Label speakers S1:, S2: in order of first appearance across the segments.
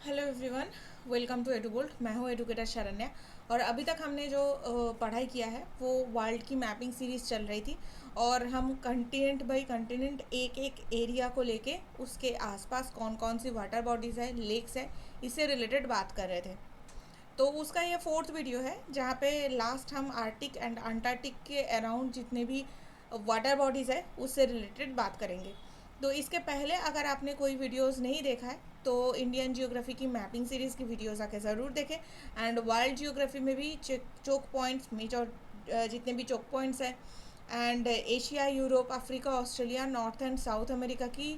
S1: Hello everyone, welcome to Edubolt. मैं हूँ educator Sharanya. और अभी तक हमने जो पढ़ाई किया है वो वर्ल्ड की मैपिंग सीरीज़ चल रही थी। और हम कंटिनेंट बाई कंटिनेंट एक एक एरिया को लेके उसके आसपास कौन कौन सी वाटर बॉडीज़ है, लेक्स है, इससे रिलेटेड बात कर रहे थे। तो उसका ये फोर्थ वीडियो है जहाँ पे लास्ट हम आर्टिक एंड अंटार्कटिक के अराउंड जितने भी वाटर बॉडीज़ है उससे रिलेटेड बात करेंगे। तो इसके पहले अगर आपने कोई वीडियोस नहीं देखा है तो इंडियन जियोग्राफी की मैपिंग सीरीज़ की वीडियोस आके ज़रूर देखें। एंड वर्ल्ड जियोग्राफी में भी चोक पॉइंट्स मेजर जितने भी चोक पॉइंट्स हैं and Asia, Europe, Africa, Australia, north and south America की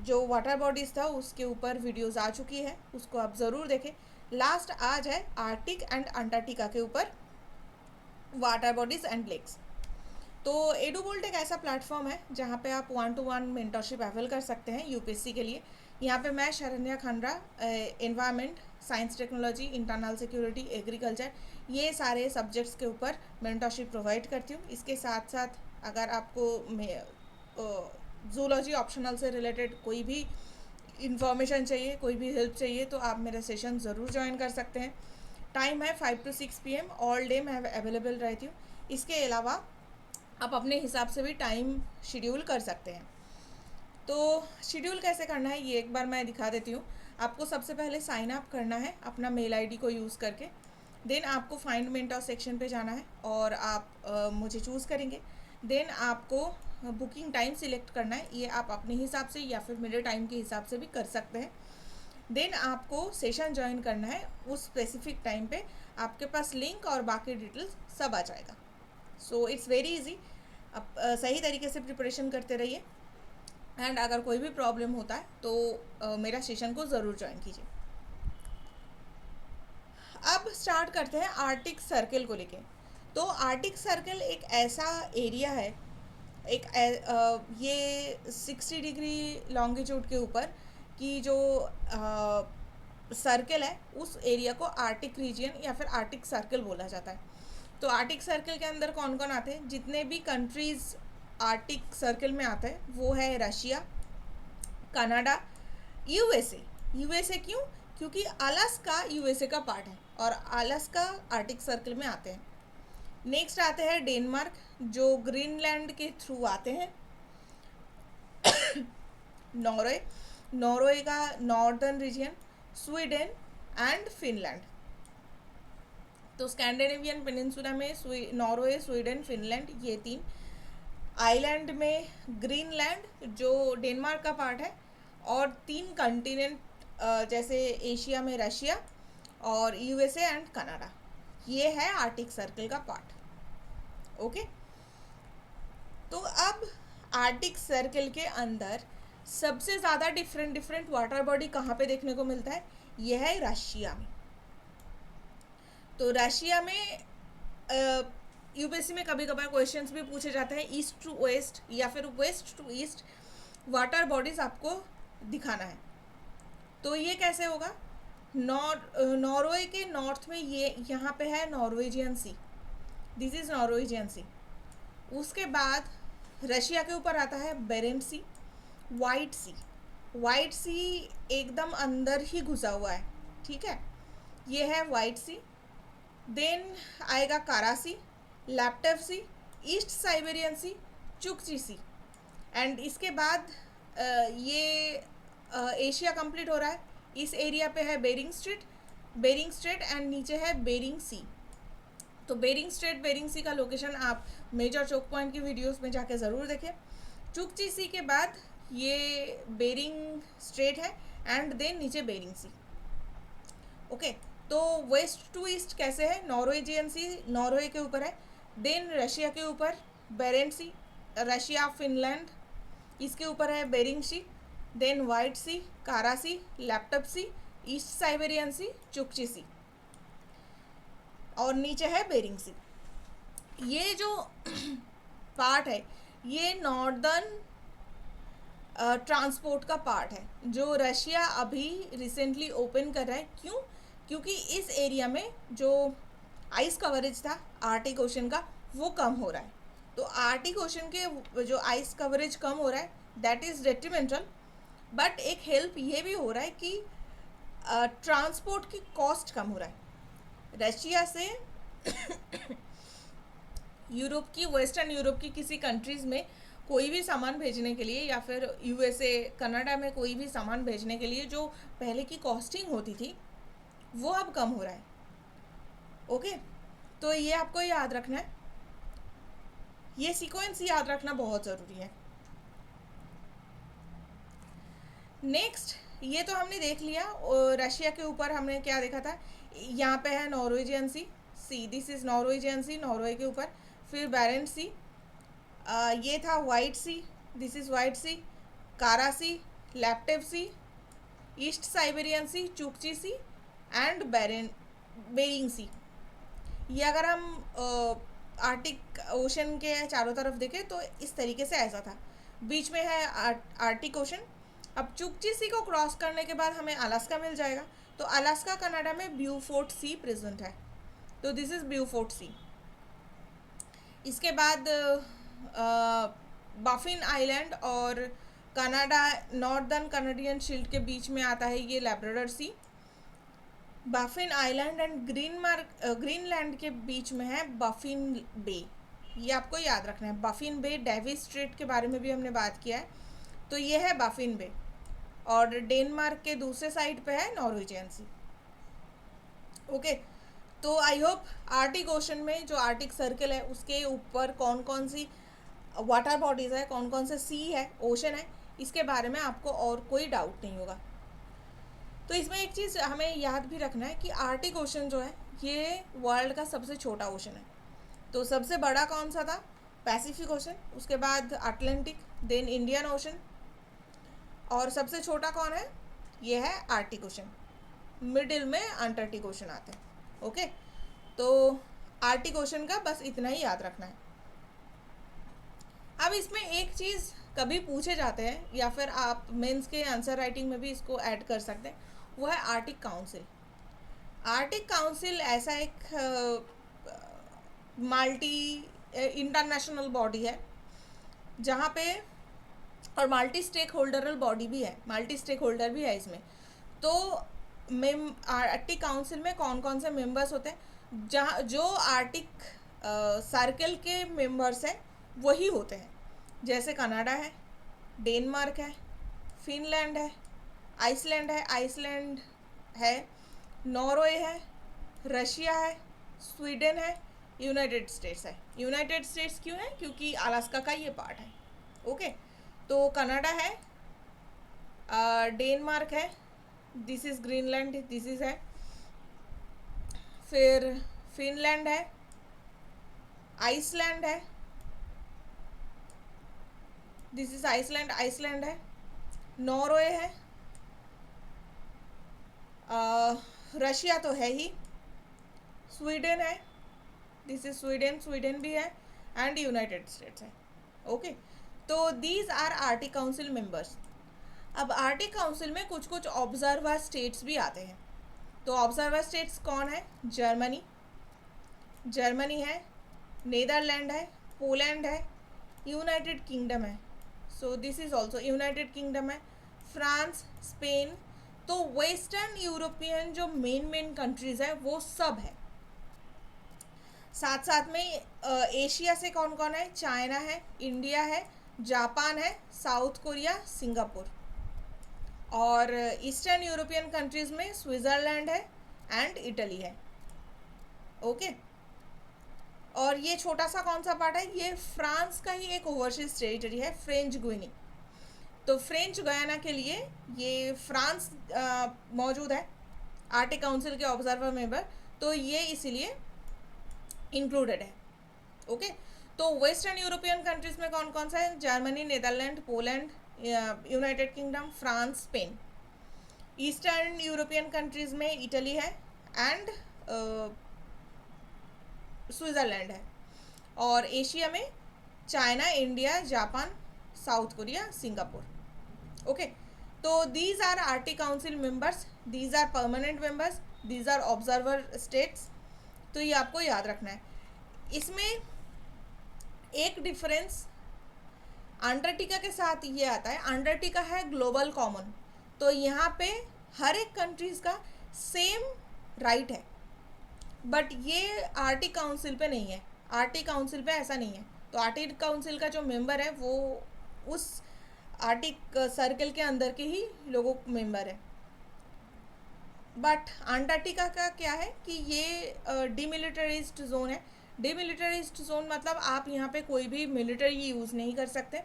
S1: जो वाटर बॉडीज़ था उसके ऊपर वीडियोस आ चुकी है, उसको आप ज़रूर देखें। लास्ट आज है आर्टिक एंड अंटार्कटिका के ऊपर वाटर बॉडीज़ एंड लेक्स। तो एडुबोल्ट एक ऐसा प्लेटफॉर्म है जहाँ पे आप 1-to-1 मेंटरशिप अवेल कर सकते हैं यूपीएससी के लिए। यहाँ पे मैं Sharanya Khandra environment, science, technology, internal security, agriculture, ये सारे सब्जेक्ट्स के ऊपर मेंटरशिप प्रोवाइड करती हूँ। इसके साथ साथ अगर आपको जूलॉजी ऑप्शनल से रिलेटेड कोई भी इंफॉर्मेशन चाहिए, कोई भी हेल्प चाहिए तो आप मेरा सेशन ज़रूर ज्वाइन कर सकते हैं। टाइम है 5 to 6 PM, ऑल डे मैं अवेलेबल रहती हूँ। इसके अलावा आप अपने हिसाब से भी टाइम शेड्यूल कर सकते हैं। तो शेड्यूल कैसे करना है ये एक बार मैं दिखा देती हूँ। आपको सबसे पहले साइन अप करना है अपना मेल आईडी को यूज़ करके। देन आपको फाइंड मेंटर सेक्शन पे जाना है और आप मुझे चूज़ करेंगे। देन आपको बुकिंग टाइम सिलेक्ट करना है, ये आप अपने हिसाब से या फिर मेरे टाइम के हिसाब से भी कर सकते हैं। देन आपको सेशन ज्वाइन करना है, उस स्पेसिफिक टाइम पे आपके पास लिंक और बाकी डिटेल्स सब आ जाएगा। So it's very easy. आप सही तरीके से प्रिपरेशन करते रहिए एंड अगर कोई भी प्रॉब्लम होता है तो मेरा सेशन को ज़रूर ज्वाइन कीजिए। अब स्टार्ट करते हैं आर्टिक सर्कल को लेके। तो आर्टिक सर्कल एक ऐसा एरिया है, ये 60 डिग्री लॉन्गिट्यूड के ऊपर की जो सर्कल है उस एरिया को आर्टिक रीजियन या फिर आर्टिक सर्कल बोला जाता है। तो आर्टिक सर्कल के अंदर कौन कौन आते हैं, जितने भी कंट्रीज़ आर्टिक सर्कल में आते हैं वो है रशिया, कनाडा, यूएसए। यूएसए क्यों? क्योंकि अलास्का यूएसए का पार्ट है और अलास्का आर्टिक सर्कल में आते हैं। नेक्स्ट आते हैं डेनमार्क, जो ग्रीनलैंड के थ्रू आते हैं। नॉर्वे, नॉर्वे का northern region, Sweden and Finland. तो स्कैंडिनेवियन पेनिनसुला में नॉर्वे, स्वीडन, फिनलैंड, ये तीन। आइलैंड में ग्रीनलैंड जो डेनमार्क का पार्ट है, और तीन कंटिनेंट जैसे एशिया में रशिया और यूएसए एंड कनाडा, ये है आर्टिक सर्कल का पार्ट। ओके। तो अब आर्टिक सर्कल के अंदर सबसे ज़्यादा डिफरेंट डिफरेंट वाटर बॉडी कहाँ पे देखने को मिलता है, यह है रशिया में। तो रशिया में यूपीएससी में कभी कभार क्वेश्चंस भी पूछे जाते हैं, ईस्ट टू वेस्ट या फिर west to east water bodies आपको दिखाना है। तो ये कैसे होगा, नॉर्वे के नॉर्थ में ये यहाँ पे है Norwegian Sea, this is Norwegian Sea. उसके बाद रशिया के ऊपर आता है बेरेंट सी, वाइट सी। वाइट सी एकदम अंदर ही घुसा हुआ है, ठीक है, ये है वाइट सी। देन आएगा Kara Sea, Laptev Sea, East Siberian Sea, Chukchi Sea. And इसके बाद ये एशिया कंप्लीट हो रहा है। इस एरिया पे है बेरिंग स्ट्रेट एंड नीचे है बेरिंग सी। तो बेरिंग स्ट्रेट, बेरिंग सी का लोकेशन आप मेजर चोक पॉइंट की वीडियोस में जाके ज़रूर देखें। चुकची सी के बाद ये बेरिंग स्ट्रेट है एंड देन नीचे बेरिंग सी। ओके। तो वेस्ट टू ईस्ट कैसे है, नॉर्वेजियन सी नॉर्वे के ऊपर है, देन रशिया के ऊपर बेरेंट सी, रशिया फिनलैंड, इसके ऊपर है बेरिंग सी, देन वाइट सी, कारा सी, लैप्टप सी, ईस्ट साइबेरियन सी, चुकची सी, और नीचे है बेरिंग सी। ये जो पार्ट है ये नॉर्दर्न ट्रांसपोर्ट का पार्ट है जो रशिया अभी रिसेंटली ओपन कर रहा है। क्यों? क्योंकि इस एरिया में जो आइस कवरेज था आर्टिक ओशन का वो कम हो रहा है। तो आर्टिक ओशन के जो आइस कवरेज कम हो रहा है दैट इज़ डेट्रीमेंटल, बट एक हेल्प ये भी हो रहा है कि ट्रांसपोर्ट की कॉस्ट कम हो रहा है रशिया से यूरोप की, वेस्टर्न यूरोप की किसी कंट्रीज़ में कोई भी सामान भेजने के लिए, या फिर यूएसए कनाडा में कोई भी सामान भेजने के लिए जो पहले की कॉस्टिंग होती थी वो अब कम हो रहा है। ओके, तो ये आपको याद रखना है, ये सीक्वेंस याद रखना बहुत ज़रूरी है। नेक्स्ट, ये तो हमने देख लिया, और रशिया के ऊपर हमने क्या देखा था, यहाँ पे है Norwegian Sea, this is Norwegian Sea, Norway के ऊपर। फिर बैरेंट सी, ये था White Sea, this is White Sea. Kara Sea, Laptev Sea, East Siberian Sea, Chukchi Sea, and Bering Sea. ये अगर हम आर्टिक ओशन के चारों तरफ देखें तो इस तरीके से ऐसा था, बीच में है आर्टिक ओशन। अब चुकची सी को क्रॉस करने के बाद हमें अलास्का मिल जाएगा, तो अलास्का कनाडा में ब्यूफोर्ट सी प्रेजेंट है, तो दिस इज़ ब्यूफोर्ट सी। इसके बाद बाफिन आइलैंड और कनाडा, नॉर्दर्न कनाडियन शील्ड के बीच में आता है ये Labrador Sea. Baffin Island and Greenland के बीच में है बाफिन बे, ये आपको याद रखना है। बाफिन बे, डेविस स्ट्रेट के बारे में भी हमने बात किया है, तो ये है बाफिन बे। और डेनमार्क के दूसरे साइड पे है नॉर्वेजियन सी। ओके, तो आई होप आर्टिक ओशन में जो आर्टिक सर्कल है उसके ऊपर कौन कौन सी वाटर बॉडीज़ है, कौन कौन से सी है, ओशन है, इसके बारे में आपको और कोई डाउट नहीं होगा। तो इसमें एक चीज़ हमें याद भी रखना है कि आर्टिक ओशन जो है ये वर्ल्ड का सबसे छोटा ओशन है। तो सबसे बड़ा कौन सा था, पैसिफिक ओशन, उसके बाद अटलांटिक, देन इंडियन ओशन, और सबसे छोटा कौन है, ये है आर्टिक ओशन। मिडिल में अंटार्कटिक ओशन आता है। ओके, तो आर्टिक ओशन का बस इतना ही याद रखना है। अब इसमें एक चीज़ कभी पूछे जाते हैं, या फिर आप मेंस के आंसर राइटिंग में भी इसको ऐड कर सकते हैं, वो है आर्टिक काउंसिल। आर्टिक काउंसिल ऐसा एक मल्टी इंटरनेशनल बॉडी है जहाँ पे, और मल्टी स्टेक होल्डरल बॉडी भी है, मल्टी स्टेक होल्डर भी है इसमें। तो आर्टिक काउंसिल में कौन कौन से मेंबर्स होते हैं, जहाँ जो आर्टिक सर्कल के मेंबर्स हैं वही होते हैं, जैसे कनाडा है, डेनमार्क है, फिनलैंड है, आइसलैंड है, नॉर्वे है, रशिया है, स्वीडन है, यूनाइटेड स्टेट्स है। यूनाइटेड स्टेट्स क्यों है, क्योंकि अलास्का का ये पार्ट है। ओके, तो कनाडा है, डेनमार्क है, this is Greenland, this is है, फिर फिनलैंड है, आइसलैंड है, दिस इज़ आइसलैंड है, नॉर्वे है, रशिया तो है ही, स्वीडन है, दिस इज स्वीडन भी है, एंड यूनाइटेड स्टेट्स है। ओके, तो these are Arctic Council members. अब आर्टिक काउंसिल में कुछ कुछ ऑब्जर्वर स्टेट्स भी आते हैं, तो ऑब्जर्वर स्टेट्स कौन है, जर्मनी है, नीदरलैंड है, पोलैंड है, यूनाइटेड किंगडम है, so this is also United kingdom है, फ्रांस, स्पेन। तो वेस्टर्न यूरोपियन जो मेन कंट्रीज़ है वो सब है। साथ साथ में एशिया से कौन कौन है, चाइना है, इंडिया है, जापान है, साउथ कोरिया, सिंगापुर। और ईस्टर्न यूरोपियन कंट्रीज़ में स्विट्ज़रलैंड है एंड इटली है। ओके, और ये छोटा सा कौन सा पार्ट है, ये फ्रांस का ही एक ओवरसीज टेरिटरी है, फ्रेंच गुइनी। तो फ्रेंच गयाना के लिए ये फ्रांस मौजूद है आर्टिक काउंसिल के ऑब्जर्वर मेंबर, तो ये इसीलिए इंक्लूडेड है। ओके, तो वेस्टर्न यूरोपियन कंट्रीज में कौन कौन सा है, Germany, Netherlands, Poland, United Kingdom, France, Spain. Eastern European countries में इटली है एंड स्विट्ज़रलैंड है। और एशिया में China, India, Japan, South Korea, Singapore. Okay, तो these are Arctic Council members, these are permanent members, these are observer states. तो ये आपको याद रखना है। इसमें एक डिफरेंस अंटार्कटिका के साथ ये आता है, अंटार्कटिका है ग्लोबल कॉमन, तो यहाँ पे हर एक कंट्रीज़ का सेम राइट है, बट ये आर्टिक काउंसिल पे नहीं है। आर्टिक काउंसिल पे ऐसा नहीं है। तो आर्टिक काउंसिल का जो मेंबर है वो उस आर्टिक सर्कल के अंदर के ही लोगों मेंबर है। बट अंटार्कटिका का क्या है कि ये डीमिलिटराइज्ड जोन है। डीमिलिटराइज्ड जोन मतलब आप यहाँ पे कोई भी मिलिट्री यूज़ नहीं कर सकते।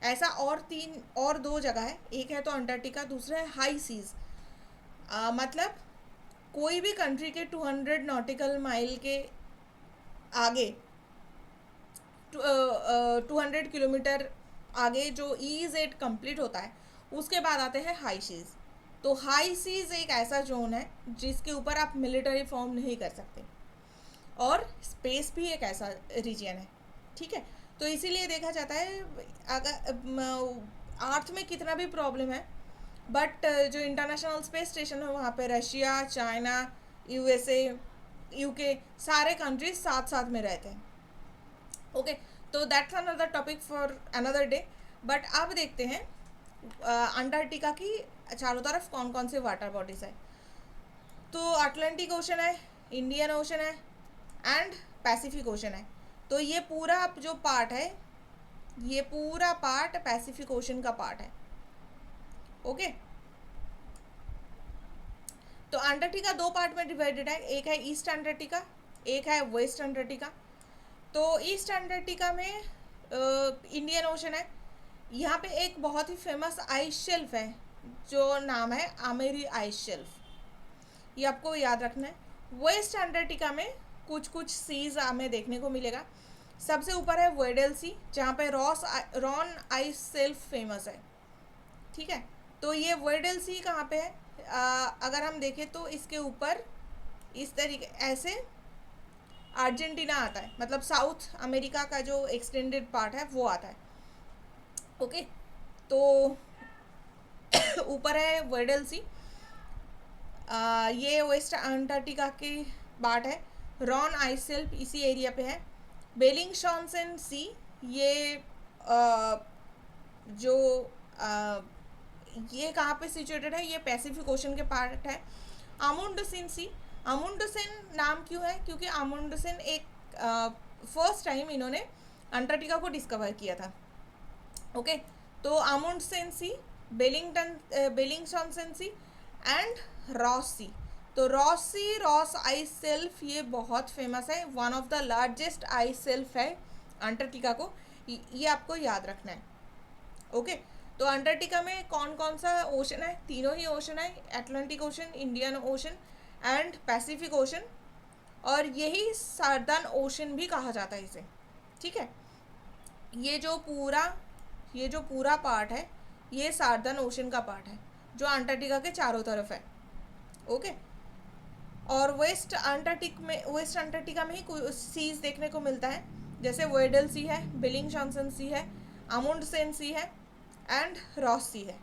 S1: ऐसा और दो जगह है, एक है तो अंटार्कटिका, दूसरा है हाई सीज। मतलब कोई भी कंट्री के 200 नॉटिकल माइल के आगे, 200 किलोमीटर आगे जो EEZ कंप्लीट होता है, उसके बाद आते हैं हाई सीज। तो हाई सीज एक ऐसा जोन है जिसके ऊपर आप मिलिट्री फॉर्म नहीं कर सकते, और स्पेस भी एक ऐसा रीजन है। ठीक है, तो इसीलिए देखा जाता है अगर अर्थ में कितना भी प्रॉब्लम है, बट जो इंटरनेशनल स्पेस स्टेशन है वहाँ पे रशिया, चाइना, USA, UK सारे कंट्रीज साथ साथ में रहते हैं। ओके, तो that's another topic for another day. But अब देखते हैं अंटार्कटिका की चारों तरफ कौन कौन से वाटर बॉडीज है। तो अटलांटिक ओशन है, इंडियन ओशन है एंड पैसिफिक ओशन है। तो ये पूरा जो पार्ट है, ये पूरा पार्ट पैसिफिक ओशन का पार्ट है। ओके, तो अंटार्कटिका दो पार्ट में डिवाइडेड है, एक है ईस्ट अंटार्कटिका, एक है वेस्ट अंटार्कटिका। तो ईस्ट अंटार्कटिका में इंडियन ओशन है। यहाँ पे एक बहुत ही फेमस आइस शेल्फ है जो नाम है आमेरी आइस शेल्फ, ये आपको याद रखना है। वेस्ट अंटार्कटिका में कुछ कुछ सीज हमें देखने को मिलेगा। सबसे ऊपर है वेडल सी, जहाँ पे रॉन आइस शेल्फ फेमस है। ठीक है, तो ये वेडल सी कहाँ पे है? अगर हम देखें तो इसके ऊपर इस तरीके ऐसे अर्जेंटीना आता है, मतलब साउथ अमेरिका का जो एक्सटेंडेड पार्ट है वो आता है। ओके, तो ऊपर है वेडल सी, ये वेस्ट अंटार्कटिका की पार्ट है। रॉन आइस शेल्फ इसी एरिया पे है। बेलिंगशॉन्सन सी, ये जो ये कहाँ पे सिचुएटेड है? ये पैसिफिक ओशन के पार्ट है। अमुंडसेन सी, अमुंडसेन नाम क्यों है? क्योंकि अमुंडसेन एक फर्स्ट टाइम इन्होंने अंटार्कटिका को डिस्कवर किया था। ओके, तो Amundsen Sea, Bellingshausen Sea and Ross Sea. तो रॉस आइस शेल्फ ये बहुत फेमस है, one of the largest ice shelf है अंटार्कटिका को, ये आपको याद रखना है। ओके, तो अंटार्कटिका में कौन कौन सा ओशन है? तीनों ही ओशन है, Atlantic ocean, Indian ocean and Pacific ocean, और यही सार्दर्न ओशन भी कहा जाता है इसे। ठीक है, ये जो पूरा पार्ट है ये सार्दर्न ओशन का पार्ट है जो अंटार्कटिका के चारों तरफ है। ओके, और वेस्ट अंटार्कटिका में ही कुछ सीज देखने को मिलता है, जैसे वेडल सी है, बेलिंगशॉन्सन सी है, अमुंडसेन सी है एंड रॉस सी है।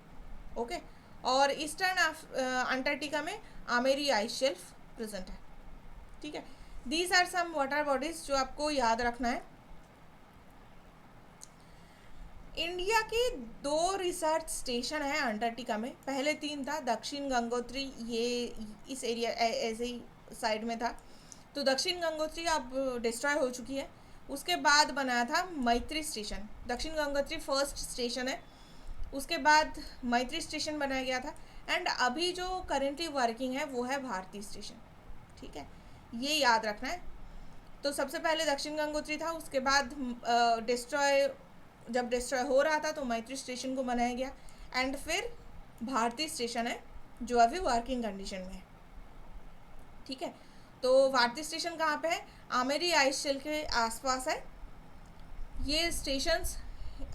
S1: ओके, और ईस्टर्न अंटार्कटिका में आमेरी आइस शेल्फ प्रेजेंट है। ठीक है, these are some water bodies जो आपको याद रखना है। इंडिया के 2 रिसर्च स्टेशन है अंटार्कटिका में, पहले 3 था। दक्षिण गंगोत्री ये इस एरिया ऐसे ही साइड में था, तो दक्षिण गंगोत्री अब डिस्ट्रॉय हो चुकी है। उसके बाद बनाया था मैत्री स्टेशन, दक्षिण गंगोत्री फर्स्ट स्टेशन है, उसके बाद मैत्री स्टेशन बनाया गया था। एंड अभी जो करेंटली वर्किंग है वो है भारती स्टेशन। ठीक है, ये याद रखना है। तो सबसे पहले दक्षिण गंगोत्री था, उसके बाद जब डिस्ट्रॉय हो रहा था तो मैत्री स्टेशन को बनाया गया, एंड फिर भारती स्टेशन है जो अभी वर्किंग कंडीशन में है। ठीक है, तो भारती स्टेशन कहाँ पे है? आमेरी आइस शेल्फ के आसपास है। ये स्टेशंस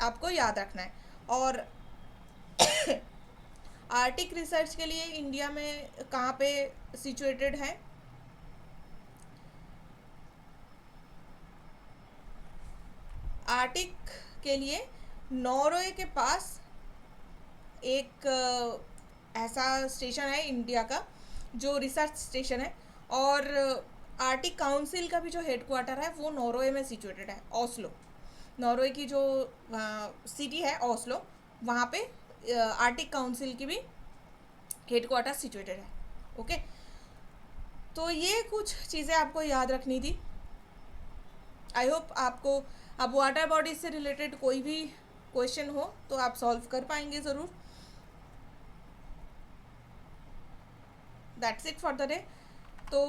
S1: आपको याद रखना है। और आर्टिक रिसर्च के लिए इंडिया में कहाँ पे सिचुएटेड है? आर्टिक के लिए नॉर्वे के पास एक ऐसा स्टेशन है इंडिया का जो रिसर्च स्टेशन है, और आर्टिक काउंसिल का भी जो हेडक्वार्टर है वो नॉर्वे में सिचुएटेड है, ओस्लो। नॉर्वे की जो सिटी है ओस्लो, वहाँ पे आर्टिक काउंसिल की भी हेडक्वार्टर सिचुएटेड है। ओके, तो ये कुछ चीज़ें आपको याद रखनी थी। आई होप आपको अब वाटर बॉडी से रिलेटेड कोई भी क्वेश्चन हो तो आप सॉल्व कर पाएंगे ज़रूर। That's it for the day. तो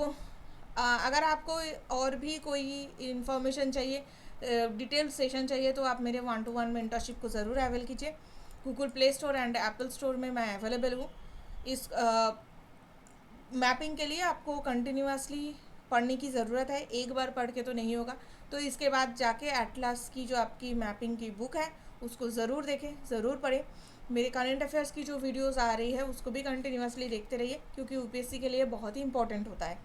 S1: अगर आपको और भी कोई इन्फॉर्मेशन चाहिए, डिटेल सेशन चाहिए, तो आप मेरे 1-to-1 मेंटरशिप को ज़रूर अवेल कीजिए। Google play store and Apple store में मैं अवेलेबल हूँ। इस मैपिंग के लिए आपको कंटिन्यूसली पढ़ने की ज़रूरत है, एक बार पढ़ के तो नहीं होगा। तो इसके बाद जाके एटलास की जो आपकी मैपिंग की बुक है उसको ज़रूर देखें, ज़रूर पढ़ें। मेरे करंट अफेयर्स की जो वीडियोस आ रही है उसको भी कंटिन्यूसली देखते रहिए, क्योंकि यूपीएससी के लिए बहुत ही इंपॉर्टेंट होता है।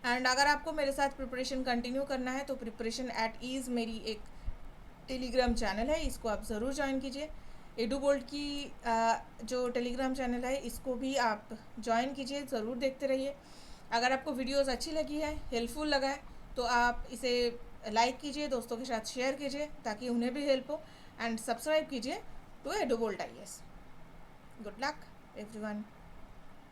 S1: एंड अगर आपको मेरे साथ प्रिपरेशन कंटिन्यू करना है तो प्रिपरेशन एट ईज़ मेरी एक टेलीग्राम चैनल है, इसको आप ज़रूर ज्वाइन कीजिए। एडुबोल्ट की जो टेलीग्राम चैनल है इसको भी आप ज्वाइन कीजिए, ज़रूर देखते रहिए। अगर आपको वीडियोस अच्छी लगी है, हेल्पफुल लगा है, तो आप इसे लाइक कीजिए, दोस्तों के साथ शेयर कीजिए ताकि उन्हें भी हेल्प हो, एंड सब्सक्राइब कीजिए to Edubolt IAS। Good luck everyone.